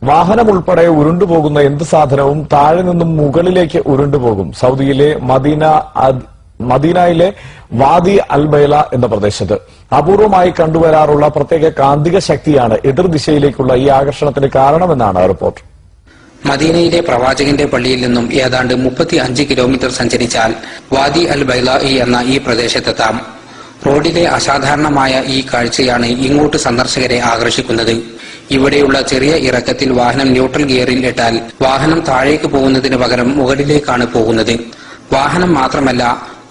വാഹനം ഉൾപ്പെടെ ഉരുണ്ടുപോകുന്ന എന്ത് സാധനവും താഴെ നിന്നും മുകളിലേക്ക് ഉരുണ്ടുപോകും. സൗദിയിലെ മദീനയിലെ വാദി അൽബൈല എന്ന പ്രദേശത്ത് അപൂർവമായി കണ്ടുവരാറുള്ള പ്രത്യേക കാന്തിക ശക്തിയാണ് എതിർദിശയിലേക്കുള്ള ഈ ആകർഷണത്തിന് കാരണമെന്നാണ് റിപ്പോർട്ട്. മദീനയിലെ പ്രവാചകന്റെ പള്ളിയിൽ നിന്നും ഏതാണ്ട് 35 കിലോമീറ്റർ സഞ്ചരിച്ചാൽ വാദി അൽ ബൈലാഇ എന്ന ഈ പ്രദേശത്തെത്താം. റോഡിലെ അസാധാരണമായ ഈ കാഴ്ചയാണ് ഇങ്ങോട്ട് സന്ദർശകരെ ആകർഷിക്കുന്നത്. ഇവിടെയുള്ള ചെറിയ ഇറക്കത്തിൽ വാഹനം ന്യൂട്രൽ ഗിയറിൽ ഇട്ടാൽ വാഹനം താഴേക്ക് പോകുന്നതിന് പകരം മുകളിലേക്കാണ് പോകുന്നത്. വാഹനം മാത്രമല്ല,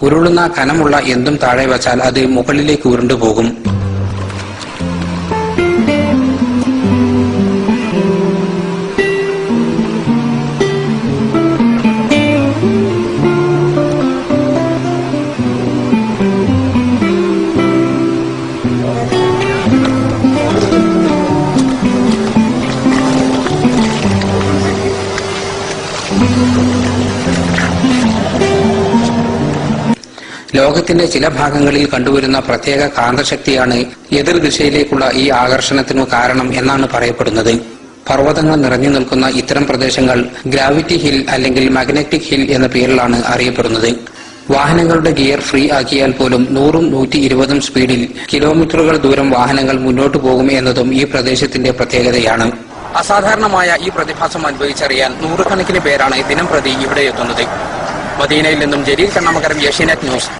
ഉരുളുന്ന കനമുള്ള എന്തും താഴെ വച്ചാൽ അത് മുകളിലേക്ക് ഉരുണ്ടുപോകും. ലോകത്തിന്റെ ചില ഭാഗങ്ങളിൽ കണ്ടുവരുന്ന പ്രത്യേക കാന്തശക്തിയാണ് എതിർദിശയിലേക്കുള്ള ഈ ആകർഷണത്തിനു കാരണം എന്നാണ് പറയപ്പെടുന്നത്. പർവ്വതങ്ങൾ നിറഞ്ഞു നിൽക്കുന്ന ഇത്തരം പ്രദേശങ്ങൾ ഗ്രാവിറ്റി ഹിൽ അല്ലെങ്കിൽ മാഗ്നറ്റിക് ഹിൽ എന്ന പേരിലാണ് അറിയപ്പെടുന്നത്. വാഹനങ്ങളുടെ ഗിയർ ഫ്രീ ആക്കിയാൽ പോലും 100ഉം 120ഉം സ്പീഡിൽ കിലോമീറ്ററുകൾ ദൂരം വാഹനങ്ങൾ മുന്നോട്ടു പോകും എന്നതും ഈ പ്രദേശത്തിന്റെ പ്രത്യേകതയാണ്. അസാധാരണമായ ഈ പ്രതിഭാസം അനുഭവിച്ചറിയാൻ നൂറുകണക്കിന് പേരാണ് ദിനം പ്രതി ഇവിടെ എത്തുന്നത്. മദീനയിൽ നിന്നും ജലീൽ കണ്ണമകരം, ഏഷ്യാനെറ്റ് ന്യൂസ്.